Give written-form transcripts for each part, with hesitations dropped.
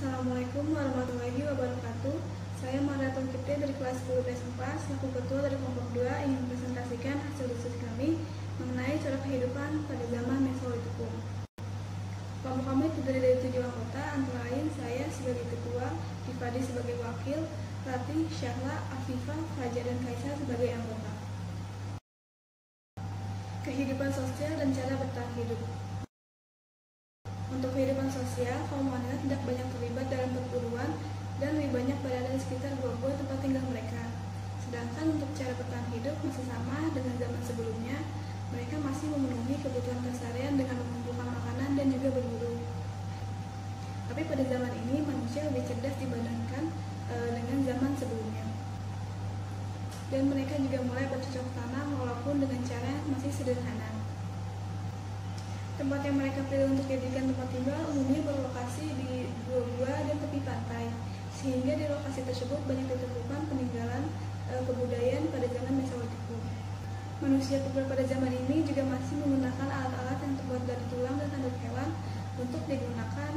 Assalamualaikum warahmatullahi wabarakatuh. Saya Maraton Kipte dari kelas 10 PS4, selaku ketua dari kelompok 2 ingin mempresentasikan hasil diskusi kami mengenai cara kehidupan pada zaman Mesolitikum. Kelompok kami terdiri dari 7 anggota, antara lain saya sebagai ketua, Fifadi sebagai wakil, Ratih, Syahla, Afifah, Fajar, dan Kaisar sebagai anggota. Kehidupan sosial dan cara bertahan hidup. Untuk kehidupan sosial, kaum wanita tidak banyak terlibat dalam perburuan dan lebih banyak berada di sekitar gua-gua tempat tinggal mereka. Sedangkan untuk cara bertahan hidup masih sama dengan zaman sebelumnya, mereka masih memenuhi kebutuhan keseharian dengan mengumpulkan makanan dan juga berburu. Tapi pada zaman ini manusia lebih cerdas dibandingkan dengan zaman sebelumnya. Dan mereka juga mulai bercocok tanam walaupun dengan cara yang masih sederhana. Tempat yang mereka pilih untuk dijadikan tempat tinggal umumnya berlokasi di gua-gua dan tepi pantai, sehingga di lokasi tersebut banyak ditemukan peninggalan kebudayaan pada zaman Mesolitikum. Manusia purba pada zaman ini juga masih menggunakan alat-alat yang terbuat dari tulang dan tanduk hewan untuk digunakan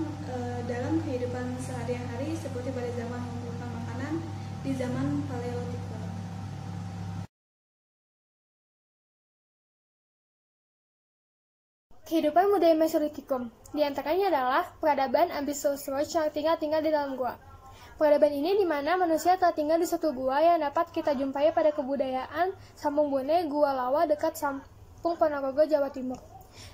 dalam kehidupan sehari-hari seperti pada zaman mengumpulkan makanan di zaman Paleolitikum. Kehidupan budaya Mesolitikum, di antaranya adalah peradaban Ambisosroch yang tinggal di dalam gua. Peradaban ini di mana manusia telah tinggal di suatu gua yang dapat kita jumpai pada kebudayaan Sampung Bone, Gua Lawa dekat Sampung Ponorogo, Jawa Timur.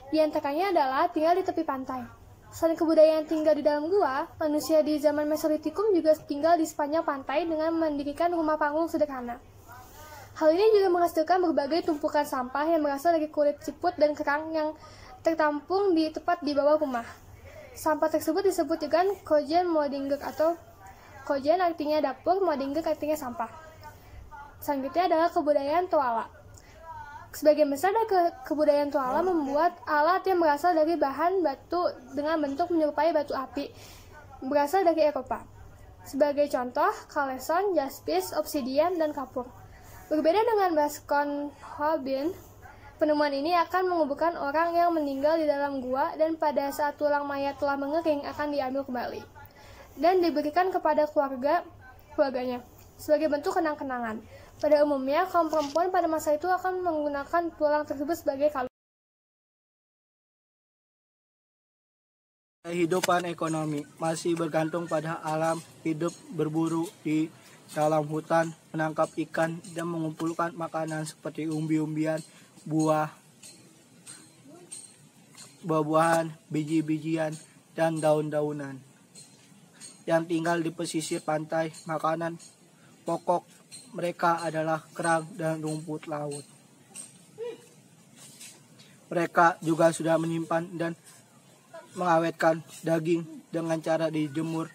Di antaranya adalah tinggal di tepi pantai. Selain kebudayaan tinggal di dalam gua, manusia di zaman Mesolitikum juga tinggal di sepanjang pantai dengan mendirikan rumah panggung sederhana. Hal ini juga menghasilkan berbagai tumpukan sampah yang berasal dari kulit siput dan kerang yang tertampung di tepat di bawah rumah. Sampah tersebut disebut juga Kojen Modinggek atau Kojen artinya dapur, Modinggek artinya sampah. Selanjutnya adalah kebudayaan Toala. Sebagian besar dari kebudayaan Toala membuat alat yang berasal dari bahan batu dengan bentuk menyerupai batu api, berasal dari Eropa. Sebagai contoh, kaleson, jaspis, obsidian, dan kapur. Berbeda dengan Baskon Holbein, penemuan ini akan menguburkan orang yang meninggal di dalam gua dan pada saat tulang mayat telah mengering akan diambil kembali dan diberikan kepada keluarganya sebagai bentuk kenang-kenangan. Pada umumnya, kaum perempuan pada masa itu akan menggunakan tulang tersebut sebagai kalung. Kehidupan ekonomi masih bergantung pada alam, hidup berburu di dalam hutan, menangkap ikan, dan mengumpulkan makanan seperti umbi-umbian, buah-buahan, biji-bijian, dan daun-daunan. Yang tinggal di pesisir pantai, makanan pokok mereka adalah kerang dan rumput laut. Mereka juga sudah menyimpan dan mengawetkan daging dengan cara dijemur.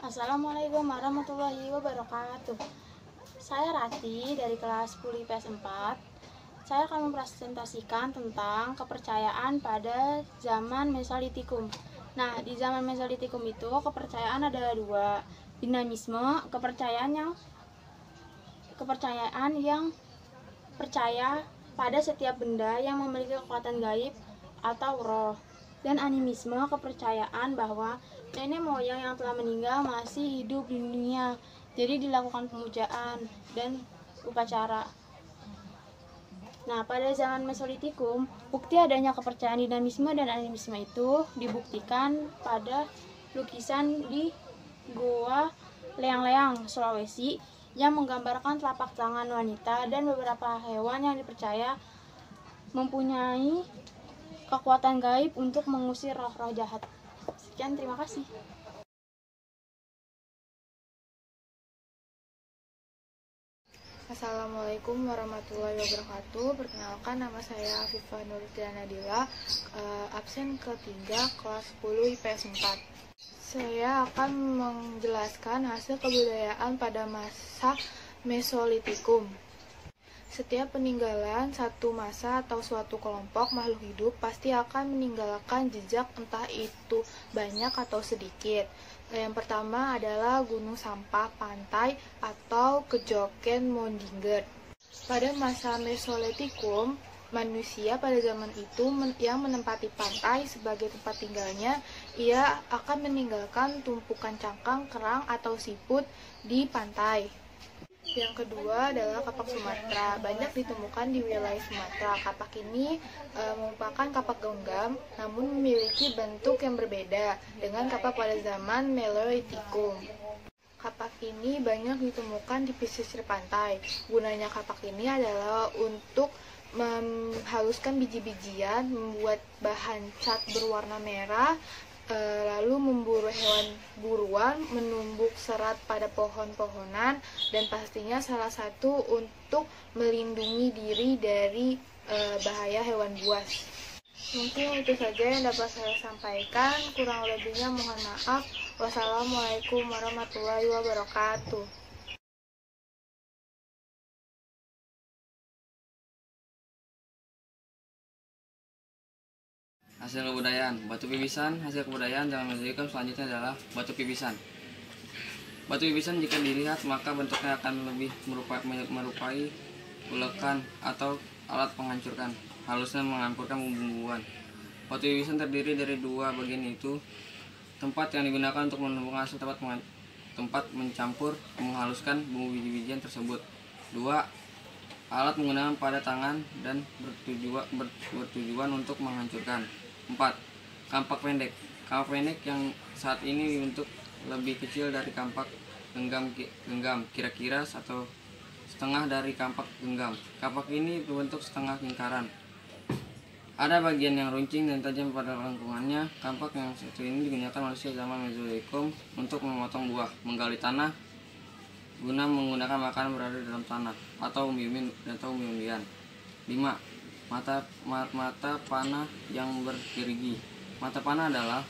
Assalamualaikum warahmatullahi wabarakatuh. Saya Rati dari kelas 10 IPS 4. Saya akan mempresentasikan tentang kepercayaan pada zaman Mesolitikum. Nah, di zaman Mesolitikum itu kepercayaan ada dua, dinamisme, kepercayaan yang percaya pada setiap benda yang memiliki kekuatan gaib atau roh, dan animisme, kepercayaan bahwa nenek moyang yang telah meninggal masih hidup di dunia. Jadi dilakukan pemujaan dan upacara. Nah, pada zaman Mesolitikum, bukti adanya kepercayaan dinamisme dan animisme itu dibuktikan pada lukisan di Goa Leang-Leang, Sulawesi, yang menggambarkan telapak tangan wanita dan beberapa hewan yang dipercaya mempunyai kekuatan gaib untuk mengusir roh-roh jahat. Sekian, terima kasih. Assalamualaikum warahmatullahi wabarakatuh. Perkenalkan, nama saya Afifah Nurtiana Nadila, absen ketiga kelas 10 IPS 4. Saya akan menjelaskan hasil kebudayaan pada masa Mesolitikum. Setiap peninggalan satu masa atau suatu kelompok makhluk hidup pasti akan meninggalkan jejak, entah itu banyak atau sedikit. Yang pertama adalah gunung sampah pantai atau Kejoken Modinggek. Pada masa Mesolitikum, manusia pada zaman itu yang menempati pantai sebagai tempat tinggalnya, ia akan meninggalkan tumpukan cangkang, kerang, atau siput di pantai. Yang kedua adalah kapak Sumatera. Banyak ditemukan di wilayah Sumatera. Kapak ini merupakan kapak genggam, namun memiliki bentuk yang berbeda dengan kapak pada zaman Neolitikum. Kapak ini banyak ditemukan di pesisir pantai. Gunanya kapak ini adalah untuk menghaluskan biji-bijian, membuat bahan cat berwarna merah, lalu memburu hewan buruan, menumbuk serat pada pohon-pohonan, dan pastinya salah satu untuk melindungi diri dari bahaya hewan buas. Mungkin itu saja yang dapat saya sampaikan, kurang lebihnya mohon maaf. Wassalamualaikum warahmatullahi wabarakatuh. Hasil kebudayaan, batu pipisan. Hasil kebudayaan dalam Neolitikum selanjutnya adalah batu pipisan. Batu pipisan jika dilihat maka bentuknya akan lebih merupai ulekan atau alat penghancurkan, halusnya mengampurkan bumbu-bumbuan. Batu pipisan terdiri dari dua bagian, yaitu tempat yang digunakan untuk menumbuk hasil, tempat mencampur menghaluskan bumbu biji-bijian tersebut. 2. Alat menggunakan pada tangan dan bertujuan untuk menghancurkan. 4. Kampak pendek. Kampak pendek yang saat ini dibentuk lebih kecil dari kampak genggam, kira-kira atau setengah dari kampak genggam. Kampak ini berbentuk setengah lingkaran. Ada bagian yang runcing dan tajam pada lengkungannya. Kampak yang satu ini digunakan manusia zaman Mesozoikum untuk memotong buah, menggali tanah guna menggunakan makanan berada dalam tanah atau umbi-umbian. 5. Mata panah yang bergerigi. Mata panah adalah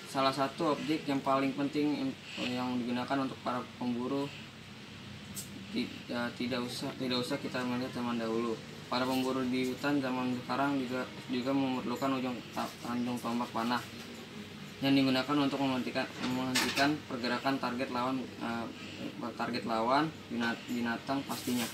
salah satu objek yang paling penting yang digunakan untuk para pemburu. Tidak usah kita melihat zaman dahulu. Para pemburu di hutan zaman sekarang juga memerlukan ujung tombak panah yang digunakan untuk menghentikan pergerakan target lawan binatang pastinya.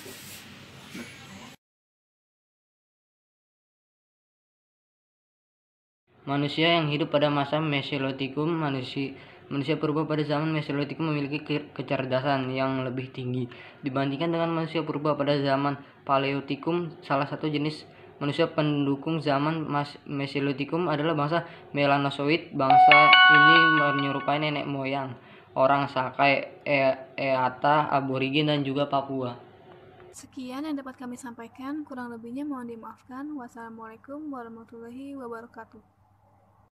Manusia yang hidup pada masa Mesolitikum. Manusia purba pada zaman Mesolitikum memiliki kecerdasan yang lebih tinggi dibandingkan dengan manusia purba pada zaman Paleolitikum. Salah satu jenis manusia pendukung zaman Mesolitikum adalah bangsa Melanozoid. Bangsa ini menyerupai nenek moyang orang Sakai, Eata, Aborigin, dan juga Papua. Sekian yang dapat kami sampaikan, kurang lebihnya mohon dimaafkan. Wassalamualaikum warahmatullahi wabarakatuh.